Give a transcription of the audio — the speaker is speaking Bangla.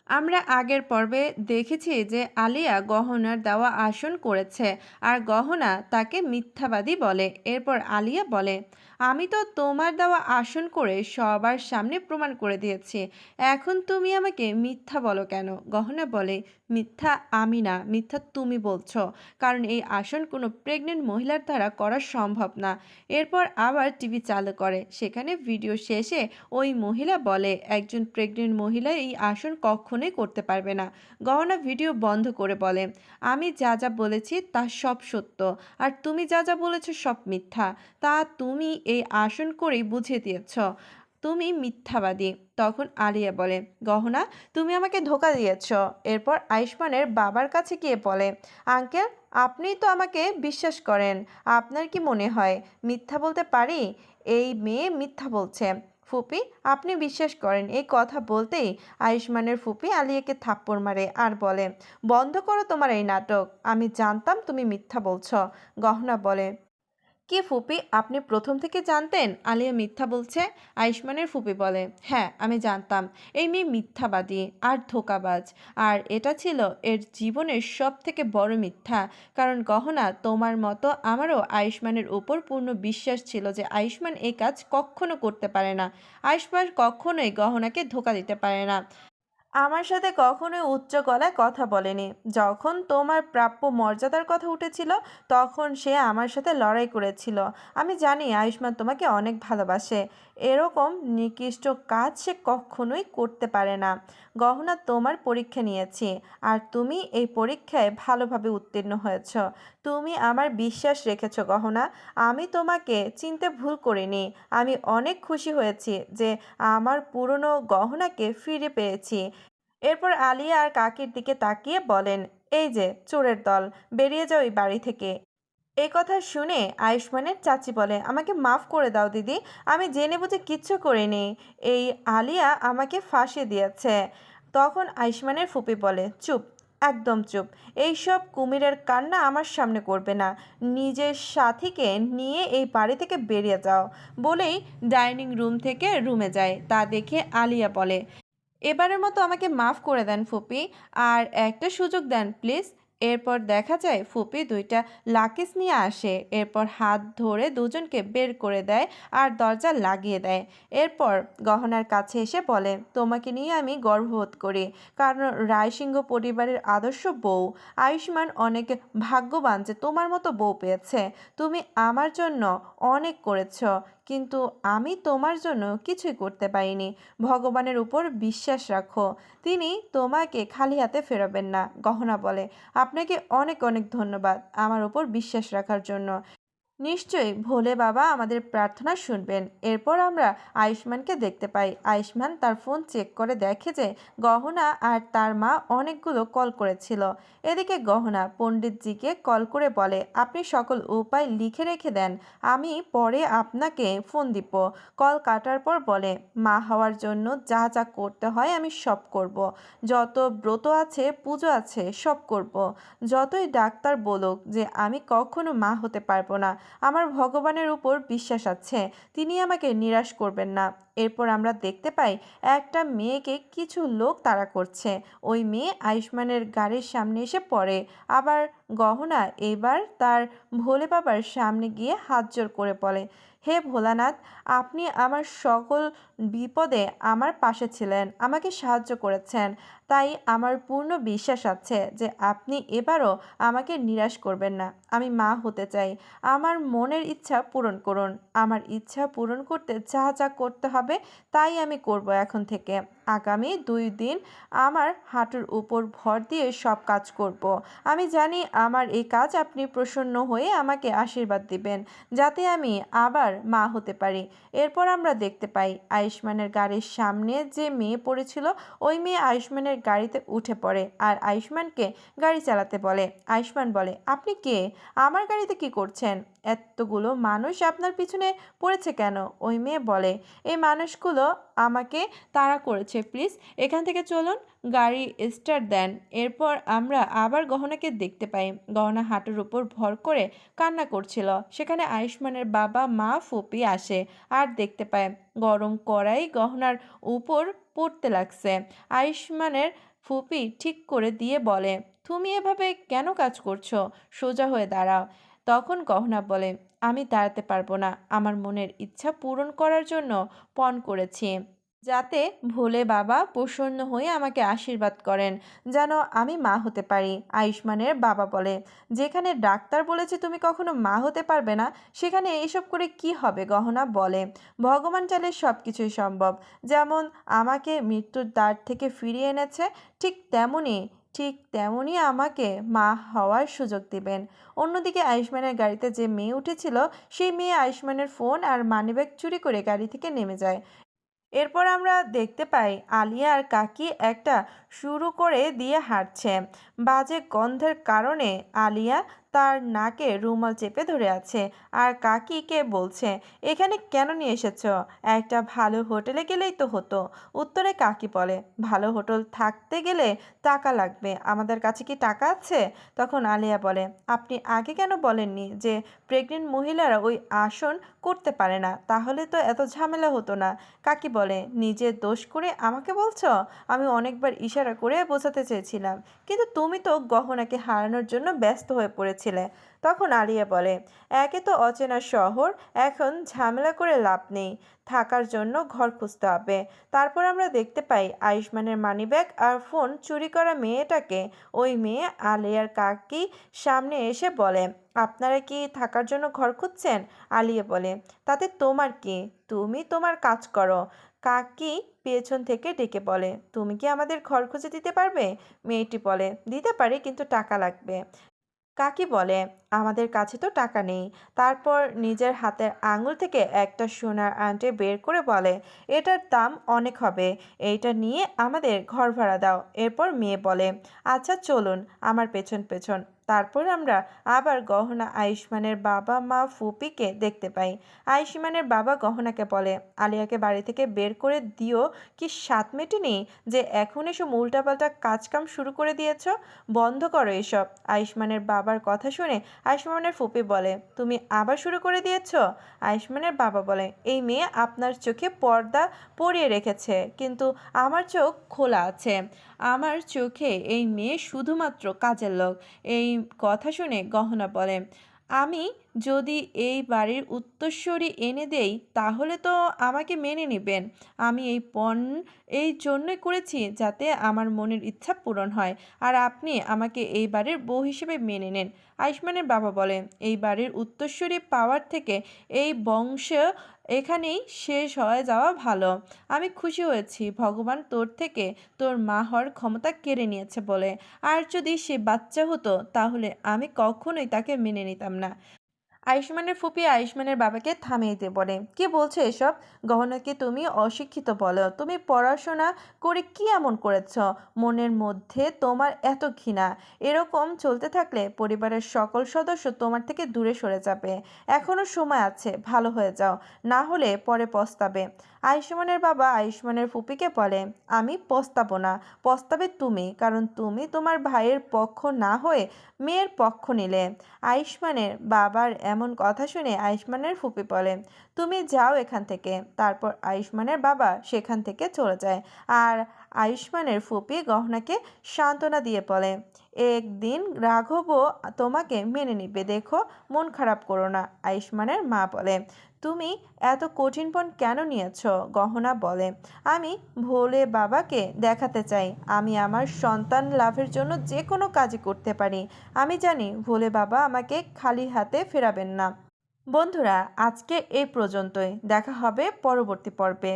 আমরা আগের পর্বে দেখেছি যে আলিয়া গহনার দেওয়া আসন করেছে আর গহনা তাকে মিথ্যাবাদী বলে। এরপর আলিয়া বলে, আমি তো তোমার দেওয়া আসন করে সবার সামনে প্রমাণ করে দিয়েছি, এখন তুমি আমাকে মিথ্যা বলো কেন? গহনা বলে, মিথ্যা আমি না, মিথ্যা তুমি বলছো, কারণ এই আসন কোনো প্রেগনেন্ট মহিলার দ্বারা করা সম্ভব না। এরপর আবার টিভি চালু করে, সেখানে ভিডিও শেষে ওই মহিলা বলে একজন প্রেগনেন্ট মহিলা এই আসন কখনোই করতে পারবে না। গহনা ভিডিও বন্ধ করে বলে, আমি যা যা বলেছি তা সব সত্য, আর তুমি যা যা বলেছো সব মিথ্যা। তা তুমি এই আসন করেই বুঝিয়ে দিয়েছ তুমি মিথ্যাবাদী। তখন আলিয়া বলে, গহনা তুমি আমাকে ধোকা দিয়েছ। এরপর আয়ুষ্মানের বাবার কাছে গিয়ে বলে, আঙ্কেল, আপনিই তো আমাকে বিশ্বাস করেন, আপনার কি মনে হয় মিথ্যা বলতে পারি? এই মেয়ে মিথ্যা বলছে। ফুপি, আপনি বিশ্বাস করেন? এই কথা বলতেই আয়ুষ্মানের ফুপি আলিয়াকে থাপ্পড় মারে আর বলে, বন্ধ করো তোমার এই নাটক, আমি জানতাম তুমি মিথ্যা বলছো। গহনা বলে, কি ফুপি, আপনি প্রথম থেকে জানতেন আলিয়া মিথ্যা বলছে? আয়ুষ্মানের ফুপি বলে, হ্যাঁ, আমি জানতাম এই মেয়ে মিথ্যাবাদী আর ধোঁকাবাজ, আর এটা ছিল এর জীবনের সব থেকে বড় মিথ্যা। কারণ গহনা, তোমার মতো আমারও আয়ুষ্মানের উপর পূর্ণ বিশ্বাস ছিল যে আয়ুষ্মান এই কাজ কখনো করতে পারে না। আয়ুষ্মান কখনোই গহনাকে ধোঁকা দিতে পারে না, আমার সাথে কখনোই উচ্চ গলায় কথা বলেনি। যখন তোমার প্রাপ্য মর্যাদার কথা উঠেছিল, তখন সে আমার সাথে লড়াই করেছিল। আমি জানি আয়ুষ্মান তোমাকে অনেক ভালোবাসে, এরকম নিকৃষ্ট কাজ সে কখনোই করতে পারে না। গহনা, তোমার পরীক্ষা নিয়েছি, আর তুমি এই পরীক্ষায় ভালোভাবে উত্তীর্ণ হয়েছ। তুমি আমার বিশ্বাস রেখেছ গহনা, আমি তোমাকে চিনতে ভুল করিনি। আমি অনেক খুশি হয়েছি যে আমার পুরনো গহনাকে ফিরে পেয়েছি। এরপর আলিয়া আর কাকির দিকে তাকিয়ে বলেন, এই যে চোরের দল, বেরিয়ে যাও এই বাড়ি থেকে। এই কথা শুনে আয়ুষ্মানের চাচি বলে, আমাকে মাফ করে দাও দিদি, আমি জেনে বুঝে কিচ্ছু করিনি, এই আলিয়া আমাকে ফাঁসি দিয়েছে। তখন আয়ুষ্মানের ফুপি বলে, চুপ, একদম চুপ, এইসব কুমিরের কান্না আমার সামনে করবে না, নিজের সাথীকে নিয়ে এই বাড়ি থেকে বেরিয়ে যাও। বলেই ডাইনিং রুম থেকে রুমে যায়। তা দেখে আলিয়া বলে, এবারের মতো আমাকে মাফ করে দেন ফুপি, আর একটা সুযোগ দেন প্লিজ। এরপর দেখা যায় ফুপি দুইটা লাকিস নিয়ে আসে, এরপর হাত ধরে দুজনকে বের করে দেয় আর দরজা লাগিয়ে দেয়। এরপর গহনার কাছে এসে বলে, তোমাকে নিয়ে আমি গর্ববোধ করি, কারণ রায়সিংহ পরিবারের আদর্শ বউ। আয়ুষ্মান অনেক ভাগ্যবান যে তোমার মতো বউ পেয়েছে। তুমি আমার জন্য অনেক করেছ, কিন্তু আমি তোমার জন্য কিছুই করতে পারিনি। ভগবানের উপর বিশ্বাস রাখো, তিনি তোমাকে খালি হাতে ফেরাবেন না। গহনা বলে, আপনাকে অনেক অনেক ধন্যবাদ আমার উপর বিশ্বাস রাখার জন্য। নিশ্চয়ই ভোলে বাবা আমাদের প্রার্থনা শুনবেন। এরপর আমরা আয়ুষ্মানকে দেখতে পাই। আয়ুষ্মান তার ফোন চেক করে দেখে যে গহনা আর তার মা অনেকগুলো কল করেছিল। এদিকে গহনা পণ্ডিতজিকে কল করে বলে, আপনি সকল উপায় লিখে রেখে দেন, আমি পরে আপনাকে ফোন দিব। কল কাটার পর বলে, মা হওয়ার জন্য যা যা করতে হয় আমি সব করব। যত ব্রত আছে, পুজো আছে, সব করব। যতই ডাক্তার বলুক যে আমি কখনো মা হতে পারবো না, আমার ভগবানের উপর বিশ্বাস আছে, তিনি আমাকে নিরাশ করবেন না। এরপর আমরা দেখতে পাই একটা মেয়েকে কিছু লোক তাড়া করছে। ওই মেয়ে আয়ুষ্মানের গাড়ির সামনে এসে পড়ে। আবার গহনা এবার তার ভোলে বাবার সামনে গিয়ে হাত জোর করে বলে, হে ভোলানাথ, আপনি আমার সকল বিপদে আমার পাশে ছিলেন, আমাকে সাহায্য করেছেন, তাই আমার পূর্ণ বিশ্বাস আছে যে আপনি এবারও আমাকে নিরাশ করবেন না। আমি মা হতে চাই, আমার মনের ইচ্ছা পূরণ করুন। আমার ইচ্ছা পূরণ করতে যা যা করতে হবে তাই আমি করব এখন থেকে। আগামী 2 দিন আমার হাঁটুর উপর ভর দিয়ে সব কাজ করব। আমি জানি আমার এই কাজ আপনি প্রসন্ন হয়ে আমাকে আশীর্বাদ দিবেন, যাতে আমি আবার মা হতে পারি। এরপর আমরা দেখতে পাই আয়ুষ্মানের গাড়ির সামনে যে মেয়ে পড়েছিল, ওই মেয়ে আয়ুষ্মানের গাড়িতে উঠে পড়ে আর আয়ুষ্মানকে গাড়ি চালাতে বলে। আয়ুষ্মান বলে, আপনি কে? আমার গাড়িতে কি করছেন? এতগুলো মানুষ আপনার পিছনে পড়েছে কেন? ওই মেয়ে বলে, এই মানুষগুলো আমাকে তাড়া করেছে, প্লিজ এখান থেকে চলুন, গাড়ি স্টার্ট দেন। এরপর আমরা আবার গহনাকে দেখতে পাই। গহনা হাঁটুর উপর ভর করে কান্না করছিল। সেখানে আয়ুষ্মানের বাবা মা ফুপি আসে আর দেখতে পায় গরম কড়াই গহনার উপর পড়তে লাগছে। আয়ুষ্মানের ফুপি ঠিক করে দিয়ে বলে, তুমি এভাবে কেন কাজ করছো? সোজা হয়ে দাঁড়াও। তখন গহনা বলে, আমি দাঁড়াতে পারবো না, আমার মনের ইচ্ছা পূরণ করার জন্য পণ করেছি, যাতে ভোলে বাবা প্রসন্ন হয়ে আমাকে আশীর্বাদ করেন, যেন আমি মা হতে পারি। আয়ুষ্মানের বাবা বলে, যেখানে ডাক্তার বলেছে তুমি কখনো মা হতে পারবে না, সেখানে এসব করে কি হবে? গহনা বলে, ভগবান চাইলে সব কিছুই সম্ভব। যেমন আমাকে মৃত্যুর দ্বার থেকে ফিরিয়ে এনেছে, ঠিক তেমনি আমাকে মা হওয়ার সুযোগ দিবেন। অন্যদিকে আয়ুষ্মানের গাড়িতে যে মেয়ে উঠেছিল, সেই মেয়ে আয়ুষ্মানের ফোন আর মানিব্যাগ চুরি করে গাড়ি থেকে নেমে যায়। এরপর আমরা দেখতে পাই আলিয়া আর কাকি একটা শুরু করে দিয়ে হাঁটছে। বাজে গন্ধের কারণে আলিয়া তার নাকে রুমাল চেপে ধরে আছে, আর কাকিকে বলছে, এখানে কেন নিয়ে এসেছো? একটা ভালো হোটেলে গেলেই তো হতো। উত্তরে কাকি বলে, ভালো হোটেল থাকতে গেলে টাকা লাগবে, আমাদের কাছে কি টাকা আছে? তখন আলিয়া বলে, আপনি আগে কেন বলেননি যে প্রেগনেন্ট মহিলারা ওই আসন করতে পারে না? তাহলে তো এত ঝামেলা হতো না। কাকি বলে, নিজের দোষ করে আমাকে বলছো? আমি অনেকবার ইশারা করে বোঝাতে চেয়েছিলাম, কিন্তু তুমি তো গহনাকে হারানোর জন্য ব্যস্ত হয়ে পড়েছিলে। তখন আলিয়া বলে, একে তো অচেনা শহর, এখন ঝামেলা করে লাভ নেই, থাকার জন্য ঘর খুঁজতে হবে। তারপর আমরা দেখতে পাই আয়ুষ্মানের মানিব্যাগ আর ফোন চুরি করা মেয়েটাকে। ওই মেয়ে আলিয়ার কাকি সামনে এসে বলে, আপনারা কি থাকার জন্য ঘর খুঁজছেন? আলিয়া বলে, তাতে তোমার কি, তুমি তোমার কাজ করো। কাকি পেছন থেকে ডেকে বলে, তুমি কি আমাদের ঘর খুঁজে দিতে পারবে? মেয়েটি বলে, দিতে পারি, কিন্তু টাকা লাগবে। কাকি বলে, আমাদের কাছে তো টাকা নেই। তারপর নিজের হাতের আঙুল থেকে একটা সোনার আংটি বের করে বলে, এটার দাম অনেক হবে, এইটা নিয়ে আমাদের ঘর ভাড়া দাও। এরপর মেয়ে বলে, আচ্ছা চলুন আমার পেছন পেছন। তারপর আমরা আবার গহনা আয়ুষ্মানের বাবা মা ফুপিকে দেখতে পাই। আয়ুষ্মানের বাবা গহনাকে বলে, আলিয়াকে বাড়ি থেকে বের করে দিও, কি সাত মেটেনি যে এখন এসব উল্টাপাল্টা কাজকাম শুরু করে দিয়েছ? বন্ধ করো এসব। আয়ুষ্মানের বাবার কথা শুনে আয়ুষ্মানের ফুপি বলে, তুমি আবার শুরু করে দিয়েছ? আয়ুষ্মানের বাবা বলে, এই মেয়ে আপনার চোখে পর্দা পরিয়ে রেখেছে, কিন্তু আমার চোখ খোলা আছে। আমার চোখে এই মেয়ে শুধুমাত্র কাজের লোক। এই কথা শুনে গহনা বলে, আমি যদি এই বাড়ির উত্তরসূরি এনে দেই, তাহলে তো আমাকে মেনে নেবেন। আমি এই পণ এই জন্যই করেছি যাতে আমার মনের ইচ্ছা পূরণ হয়, আর আপনি আমাকে এই বাড়ির বউ হিসেবে মেনে নেন। আয়ুষ্মানের বাবা বলে, এই বাড়ির উত্তরসূরি পাওয়ার থেকে এই বংশ এখানেই শেষ হয়ে যাওয়া ভালো। আমি খুশি হয়েছি ভগবান তোর থেকে তোর মা হওয়ার ক্ষমতা কেড়ে নিয়েছে বলে। আর যদি সে বাচ্চা হতো, তাহলে আমি কখনোই তাকে মেনে নিতাম না। আয়ুষ্মানের ফুপি আয়ুষ্মানের বাবাকে থামিয়ে দিয়ে বলে, কি বলছো এসব? গহনাকে তুমি অশিক্ষিত বলো? তুমি পড়াশোনা করে কি এমন করেছ? মনের মধ্যে তোমার এত ঘৃণা? এরকম চলতে থাকলে পরিবারের সকল সদস্য তোমার থেকে দূরে সরে যাবে। এখনো সময় আছে, ভালো হয়ে যাও, না হলে পরে পস্তাবে। আয়ুষ্মানের বাবা আয়ুষ্মানের ফুপিকে বলে, আমি পস্তাবো না, পস্তাবে তুমি, কারণ তুমি তোমার ভাইয়ের পক্ষ না হয়ে মেয়ের পক্ষ নিলে। আয়ুষ্মানের বাবার এমন কথা শুনে আয়ুষ্মানের ফুপি বলে, তুমি যাও এখান থেকে। তারপর আয়ুষ্মানের বাবা সেখান থেকে চলে যায়, আর আয়ুষ্মানের ফুপি গহনাকে সান্ত্বনা দিয়ে বলে, একদিন রাঘবও তোমাকে মেনে নিবে, দেখো, মন খারাপ করো না। আয়ুষ্মানের মা বলে, তুমি এত কঠিন পণ কেন নিয়েছ? গহনা বলে, আমি ভোলে বাবাকে দেখাতে চাই আমি আমার সন্তান লাভের জন্য যে কোনো কাজই করতে পারি। আমি জানি ভোলে বাবা আমাকে খালি হাতে ফেরাবেন না। বন্ধুরা, আজকে এই পর্যন্তই, দেখা হবে পরবর্তী পর্বে।